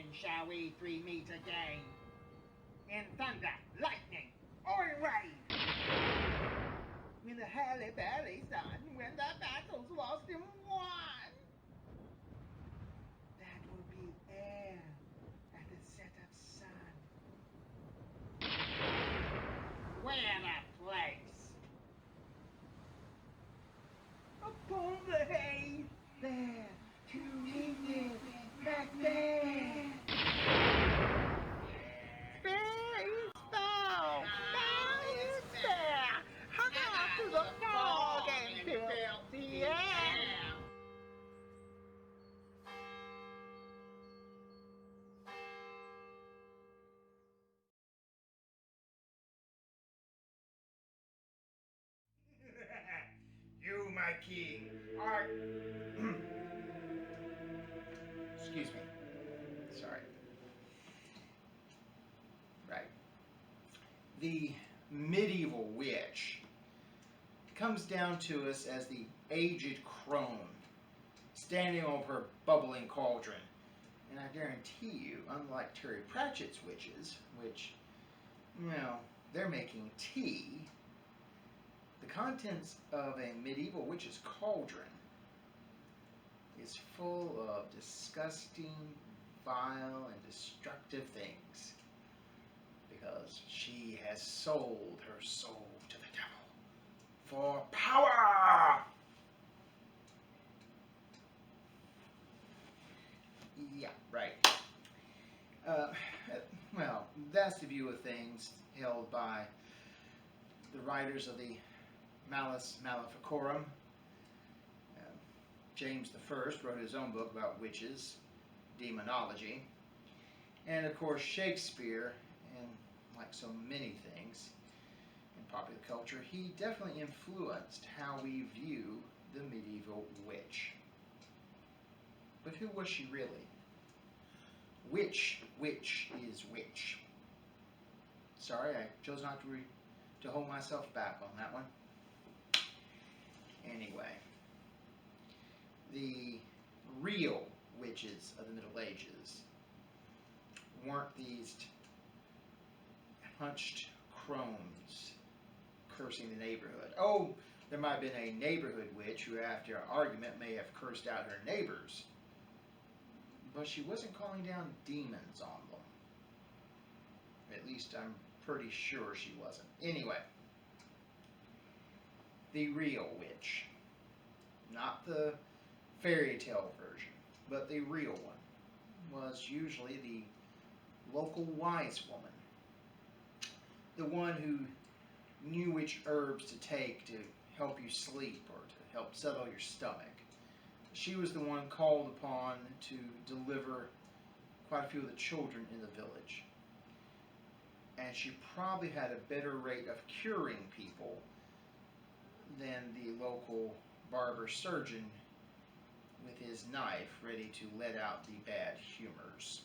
When shall we three meet again? In thunder, lightning, or in rain? In the halle-berry sun, when the battle's lost and won? That will be air at the set of sun. Where a place? Upon the hay, there, to meet it, back there. Fair is foul, foul is fair. Hung out to the fog and fill the air. You, my king, are... Excuse me. Sorry. Right. The medieval witch comes down to us as the aged crone, standing over her bubbling cauldron. And I guarantee you, unlike Terry Pratchett's witches, which, well, they're making tea, the contents of a medieval witch's cauldron is full of disgusting, vile, and destructive things, because she has sold her soul to the devil for power. Yeah, right. Well, that's the view of things held by the writers of the Malleus Maleficarum. James I wrote his own book about witches, demonology. And of course Shakespeare, and like so many things in popular culture, he definitely influenced how we view the medieval witch. But who was she really? Which witch is which? Sorry, I chose not to hold myself back on that one. Anyway, the real witches of the Middle Ages weren't these hunched crones cursing the neighborhood. Oh, there might have been a neighborhood witch who, after an argument, may have cursed out her neighbors. But she wasn't calling down demons on them. At least I'm pretty sure she wasn't. Anyway, the real witch. Not the fairy tale version, but the real one was usually the local wise woman. The one who knew which herbs to take to help you sleep or to help settle your stomach. She was the one called upon to deliver quite a few of the children in the village. And she probably had a better rate of curing people than the local barber surgeon with his knife ready to let out the bad humors.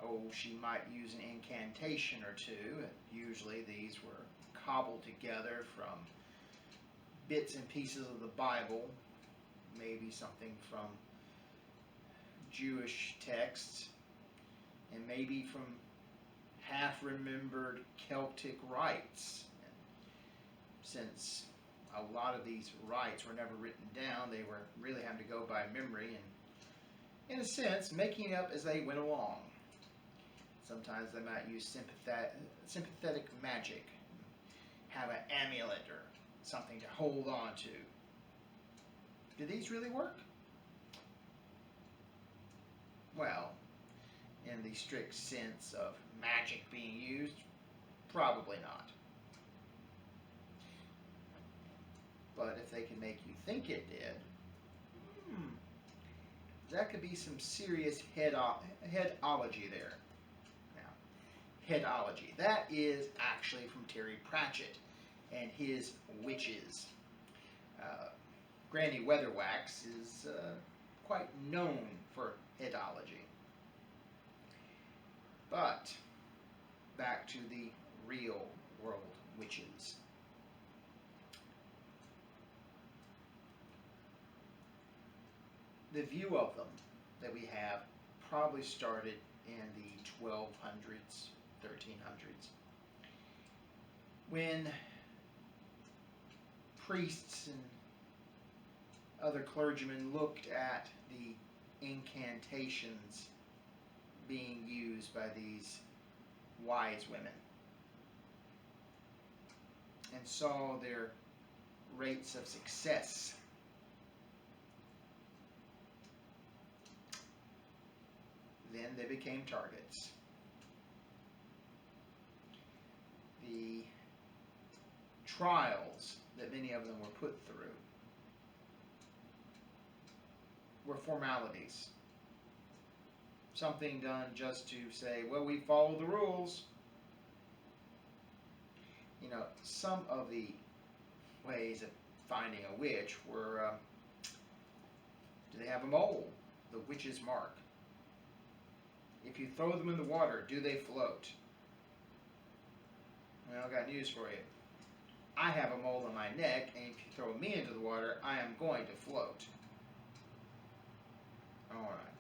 Oh, she might use an incantation or two. Usually these were cobbled together from bits and pieces of the Bible, maybe something from Jewish texts, and maybe from half-remembered Celtic rites. And since a lot of these rites were never written down, they were really having to go by memory and, in a sense, making it up as they went along. Sometimes they might use sympathetic magic, have an amulet or something to hold on to. Do these really work? Well, in the strict sense of magic being used, probably not. But if they can make you think it did, that could be some serious headology there. Now, headology, that is actually from Terry Pratchett and his witches. Granny Weatherwax is quite known for headology. But back to the real world witches. The view of them that we have probably started in the 1200s, 1300s, when priests and other clergymen looked at the incantations being used by these wise women and saw their rates of success. Then they became targets. The trials that many of them were put through were formalities. Something done just to say, well, we follow the rules. You know, some of the ways of finding a witch were, do they have a mole? The witch's mark. If you throw them in the water, do they float? Well, I've got news for you. I have a mole on my neck, and if you throw me into the water, I am going to float. All right.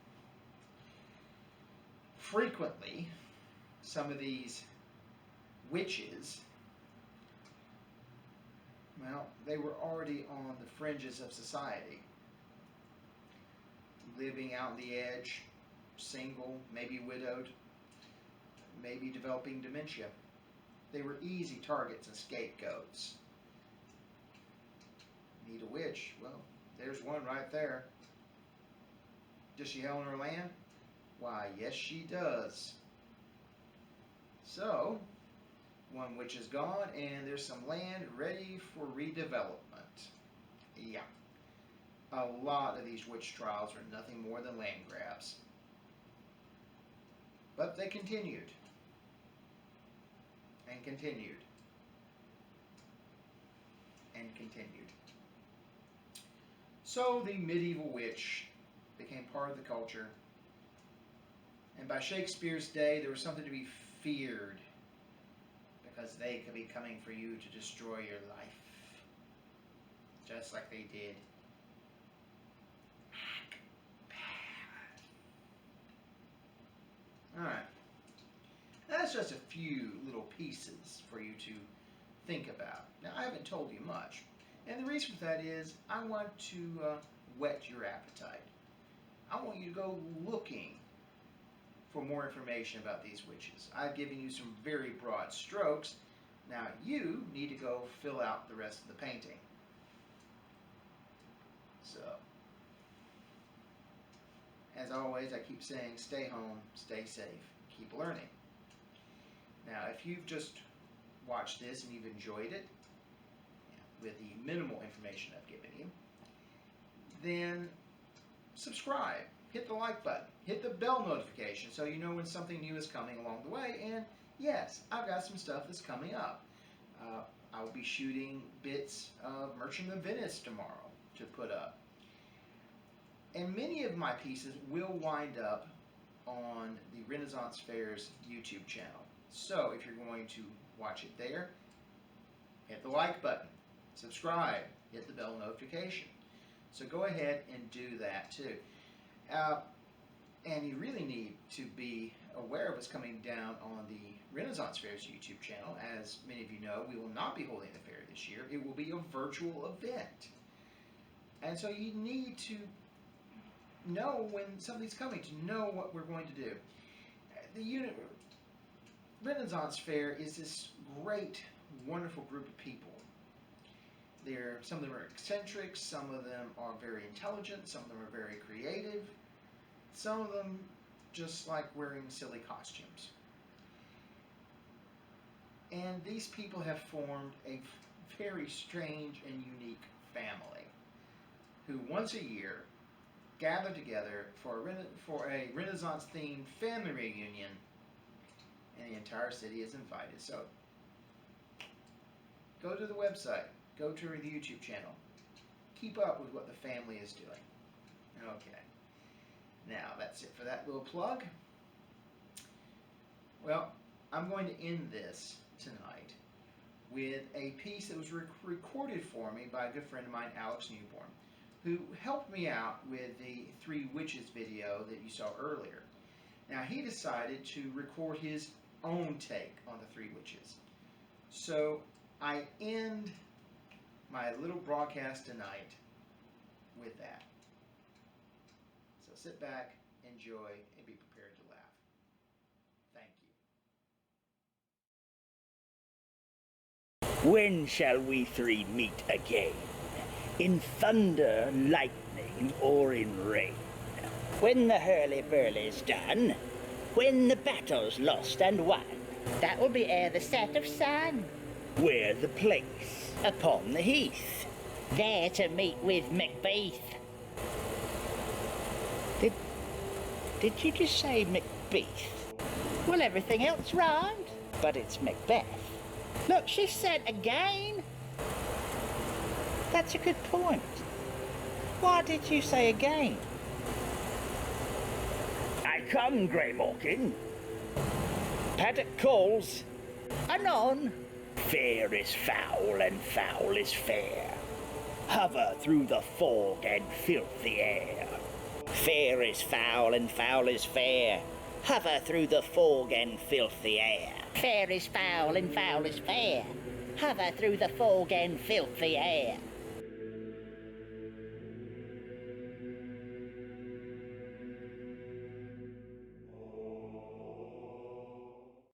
Frequently, some of these witches, well, they were already on the fringes of society, living out on the edge, single, maybe widowed, maybe developing dementia. They were easy targets and scapegoats. Need a witch? Well, there's one right there. Does she own her land? Why, yes she does. So, one witch is gone and there's some land ready for redevelopment. Yeah. A lot of these witch trials are nothing more than land grabs. But they continued. And continued. And continued. So the medieval witch became part of the culture. And by Shakespeare's day, there was something to be feared because they could be coming for you to destroy your life. Just like they did. Alright. That's just a few little pieces for you to think about. Now, I haven't told you much. And the reason for that is I want to whet your appetite. I want you to go looking for more information about these witches. I've given you some very broad strokes. Now you need to go fill out the rest of the painting. So, as always, I keep saying stay home, stay safe, keep learning. Now, if you've just watched this and you've enjoyed it, with the minimal information I've given you, then subscribe. Hit the like button. Hit the bell notification so you know when something new is coming along the way. And yes, I've got some stuff that's coming up. I will be shooting bits of Merchant of Venice tomorrow to put up. And many of my pieces will wind up on the Renaissance Fair's YouTube channel. So if you're going to watch it there, hit the like button, subscribe, hit the bell notification. So go ahead and do that too. And you really need to be aware of what's coming down on the Renaissance Fair's YouTube channel. As many of you know, we will not be holding the fair this year. It will be a virtual event. And so you need to know when something's coming, to know what we're going to do. The Renaissance Fair is this great, wonderful group of people. Some of them are eccentric, some of them are very intelligent, some of them are very creative, some of them just like wearing silly costumes. And these people have formed a very strange and unique family who once a year gather together for a Renaissance-themed family reunion, and the entire city is invited. So go to the website. Go to the YouTube channel. Keep up with what the family is doing. Okay. Now, that's it for that little plug. Well, I'm going to end this tonight with a piece that was recorded for me by a good friend of mine, Alex Newborn, who helped me out with the Three Witches video that you saw earlier. Now he decided to record his own take on the Three Witches. So I end my little broadcast tonight with that. So sit back, enjoy, and be prepared to laugh. Thank you. When shall we three meet again? In thunder, lightning, or in rain? When the hurly-burly's done, when the battle's lost and won, That will be ere the set of sun. where the place? Upon the heath. There to meet with Macbeth. Did you just say Macbeth? Well, everything else rhymed. But it's Macbeth. Look, she said again. That's a good point. Why did you say again? I come, Grey Morkin. Paddock calls. Anon. Fair is foul and foul is fair. Hover through the fog and filthy air. Fair is foul and foul is fair. Hover through the fog and filthy air. Fair is foul and foul is fair. Hover through the fog and filthy air.